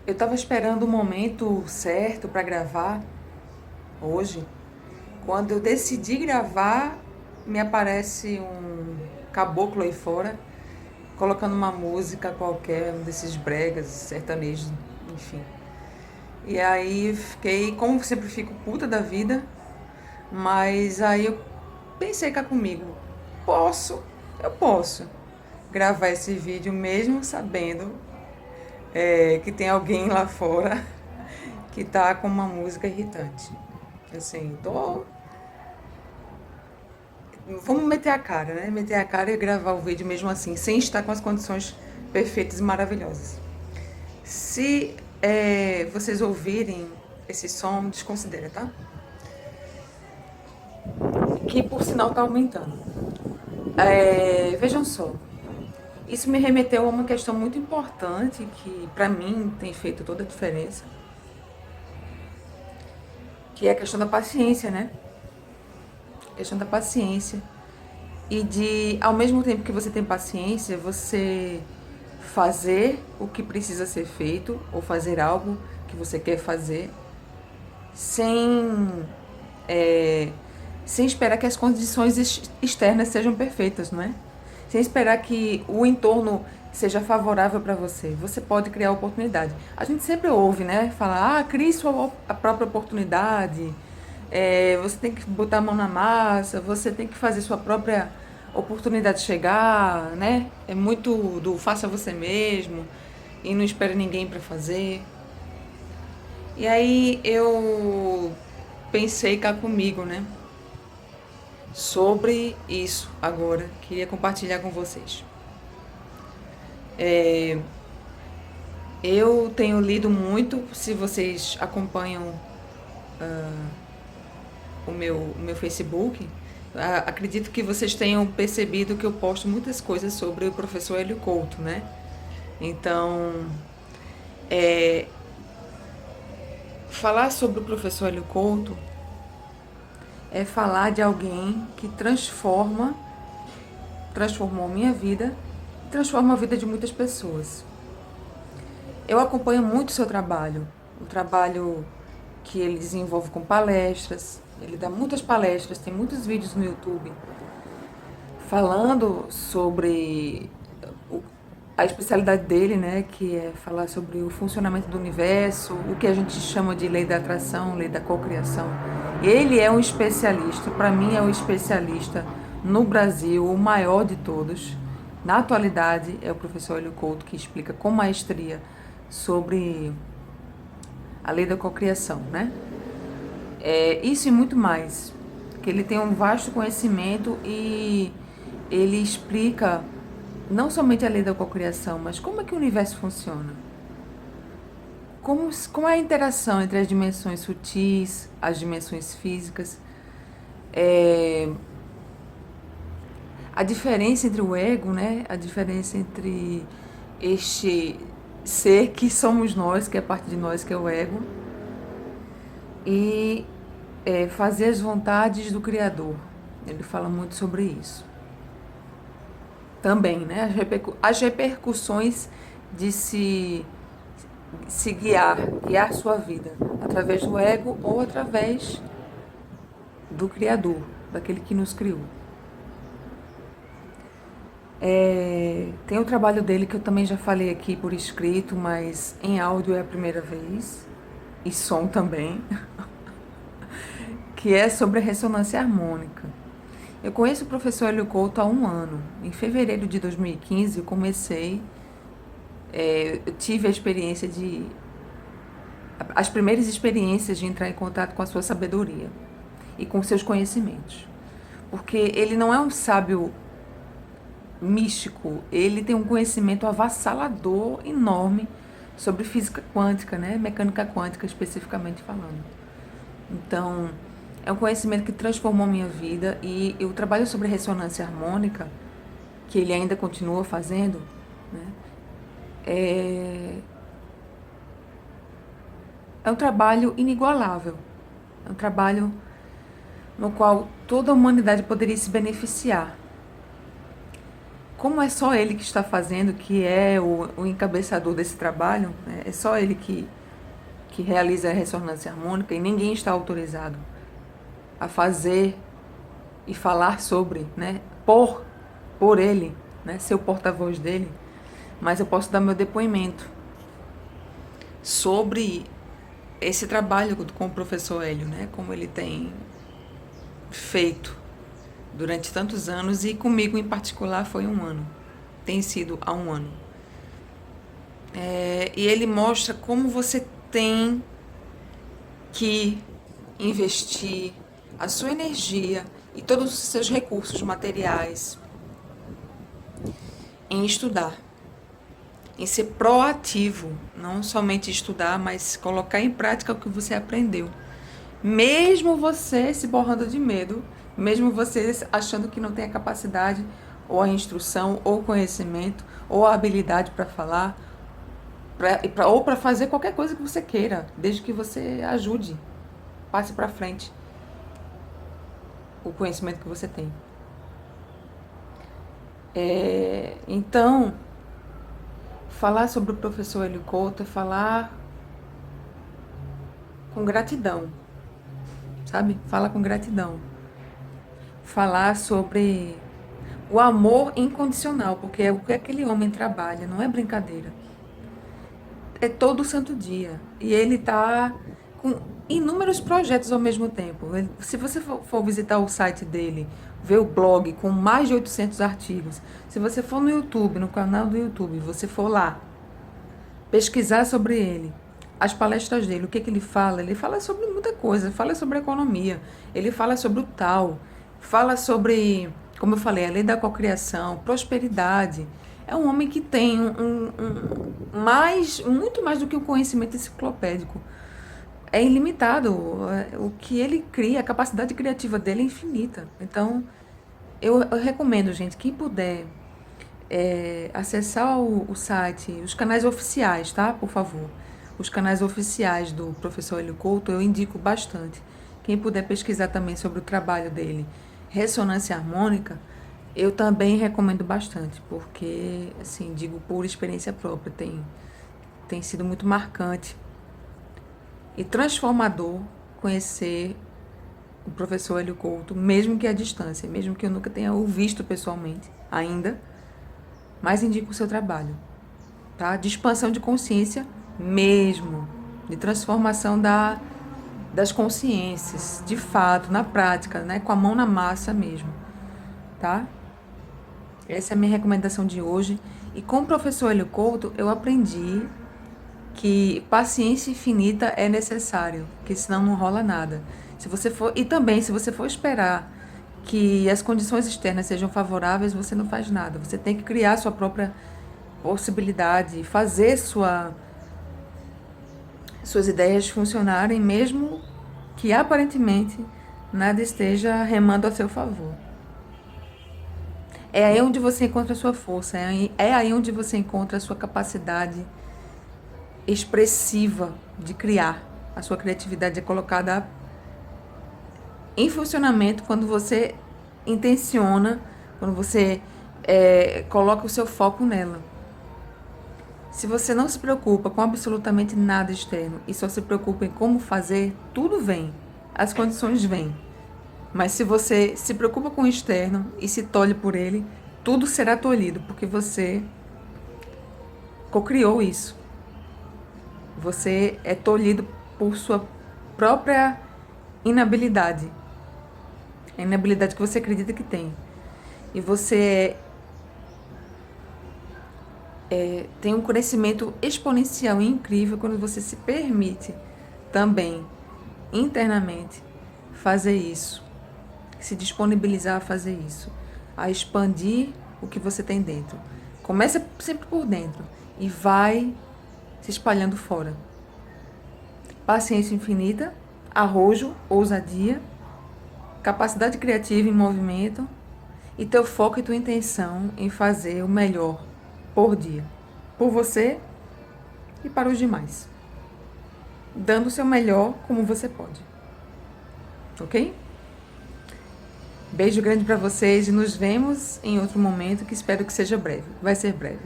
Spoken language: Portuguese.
Eu estava esperando o momento certo para gravar hoje. Quando eu decidi gravar, me aparece um caboclo aí fora, colocando uma música qualquer, um desses bregas, sertanejos, enfim. E aí fiquei, como sempre, fico puta da vida, mas aí eu pensei cá comigo, eu posso gravar esse vídeo mesmo sabendo que tem alguém lá fora que tá com uma música irritante. Assim, vamos meter a cara, né? Meter a cara e gravar o vídeo mesmo assim, sem estar com as condições perfeitas e maravilhosas. Se vocês ouvirem esse som, desconsidera, tá? Que por sinal tá aumentando. Vejam só, isso me remeteu a uma questão muito importante que pra mim tem feito toda a diferença, que é a questão da paciência, né? A questão da paciência. E de, ao mesmo tempo que você tem paciência, você fazer o que precisa ser feito ou fazer algo que você quer fazer sem, é, sem esperar que as condições externas sejam perfeitas, não é? Sem esperar que o entorno seja favorável para você. Você pode criar oportunidade. A gente sempre ouve, né? Falar, crie sua a própria oportunidade. Você tem que botar a mão na massa, você tem que fazer sua própria oportunidade chegar, né? É muito do faça você mesmo e não espere ninguém para fazer. E aí eu pensei cá comigo, né? Sobre isso agora, queria compartilhar com vocês. Eu tenho lido muito, se vocês acompanham o meu Facebook, acredito que vocês tenham percebido que eu posto muitas coisas sobre o professor Hélio Couto, né? Então, falar sobre o professor Hélio Couto é falar de alguém que transformou minha vida e transforma a vida de muitas pessoas. Eu acompanho muito o seu trabalho, o trabalho que ele desenvolve com palestras. Ele dá muitas palestras, tem muitos vídeos no YouTube falando sobre a especialidade dele, né, que é falar sobre o funcionamento do universo, o que a gente chama de lei da atração, lei da cocriação. Ele é um especialista, para mim é um especialista no Brasil, o maior de todos. Na atualidade é o professor Hélio Couto, que explica com maestria sobre a lei da cocriação, né? Isso e muito mais, que ele tem um vasto conhecimento e ele explica não somente a lei da cocriação, mas como é que o universo funciona. Como é a interação entre as dimensões sutis, as dimensões físicas, a diferença entre o ego, né? A diferença entre este ser que somos nós, que é parte de nós, que é o ego, e fazer as vontades do Criador. Ele fala muito sobre isso. Também, né? As repercussões de se guiar sua vida através do ego ou através do Criador, daquele que nos criou. Tem o trabalho dele que eu também já falei aqui por escrito, mas em áudio é a primeira vez, e som também, que é sobre a ressonância harmônica. Eu conheço o professor Hélio Couto há 1 ano. Em fevereiro de 2015 eu comecei, eu tive as primeiras experiências de entrar em contato com a sua sabedoria e com seus conhecimentos. Porque ele não é um sábio místico, ele tem um conhecimento avassalador, enorme, sobre física quântica, né? Mecânica quântica especificamente falando. Então, é um conhecimento que transformou minha vida e o trabalho sobre ressonância harmônica, que ele ainda continua fazendo, né? É um trabalho inigualável. É um trabalho no qual toda a humanidade poderia se beneficiar. como é só ele que está fazendo, que é o encabeçador desse trabalho, né? É só ele que realiza a ressonância harmônica e ninguém está autorizado a fazer e falar sobre, né? Por ele, né? Ser o porta-voz dele, mas eu posso dar meu depoimento sobre esse trabalho com o professor Hélio, né? Como ele tem feito durante tantos anos e comigo em particular foi 1 ano. Tem sido há 1 ano. E ele mostra como você tem que investir a sua energia e todos os seus recursos materiais em estudar, em ser proativo, não somente estudar, mas colocar em prática o que você aprendeu. Mesmo você se borrando de medo, mesmo você achando que não tem a capacidade, ou a instrução, ou o conhecimento, ou a habilidade para falar, ou para fazer qualquer coisa que você queira, desde que você ajude, passe para frente o conhecimento que você tem. Então, falar sobre o professor Hélio Couto é falar com gratidão, sabe? Falar com gratidão. Falar sobre o amor incondicional, porque é o que aquele homem trabalha, não é brincadeira. É todo santo dia. E ele tá com inúmeros projetos ao mesmo tempo. Se você for visitar o site dele, ver o blog com mais de 800 artigos, se você for no YouTube, no canal do YouTube, você for lá, pesquisar sobre ele, as palestras dele, o que ele fala sobre muita coisa, fala sobre economia, ele fala sobre o tal, fala sobre, como eu falei, a lei da cocriação, prosperidade. É um homem que tem muito mais do que um conhecimento enciclopédico. É ilimitado. O que ele cria, a capacidade criativa dele é infinita. Então, eu recomendo, gente, quem puder acessar o site, os canais oficiais, tá? Por favor. Os canais oficiais do professor Hélio Couto, eu indico bastante. Quem puder pesquisar também sobre o trabalho dele, ressonância harmônica, eu também recomendo bastante, porque, assim, digo por experiência própria, tem sido muito marcante e transformador conhecer o professor Hélio Couto, mesmo que à distância, mesmo que eu nunca tenha o visto pessoalmente ainda, mas indico o seu trabalho, tá? De expansão de consciência mesmo, de transformação das consciências, de fato, na prática, né? Com a mão na massa mesmo, tá? Essa é a minha recomendação de hoje. E com o professor Hélio Couto, eu aprendi que paciência infinita é necessário, que senão não rola nada. Se você for, e também, se você for esperar que as condições externas sejam favoráveis, você não faz nada. Você tem que criar sua própria possibilidade, fazer suas ideias funcionarem, mesmo que aparentemente nada esteja remando a seu favor. É aí onde você encontra a sua força, é aí onde você encontra a sua capacidade expressiva de criar. A sua criatividade é colocada em funcionamento quando você intenciona, quando você coloca o seu foco nela. Se você não se preocupa com absolutamente nada externo e só se preocupa em como fazer, tudo vem, as condições vêm. Mas se você se preocupa com o externo e se tolhe por ele, tudo será tolhido, porque você cocriou isso. Você é tolhido por sua própria inabilidade. A inabilidade que você acredita que tem. E você tem um crescimento exponencial e incrível quando você se permite também, internamente, fazer isso. Se disponibilizar a fazer isso. A expandir o que você tem dentro. Começa sempre por dentro e vai se espalhando fora. Paciência infinita, arrojo, ousadia, capacidade criativa em movimento e teu foco e tua intenção em fazer o melhor por dia, por você e para os demais, dando o seu melhor como você pode, ok? Beijo grande para vocês e nos vemos em outro momento que espero que seja breve. Vai ser breve.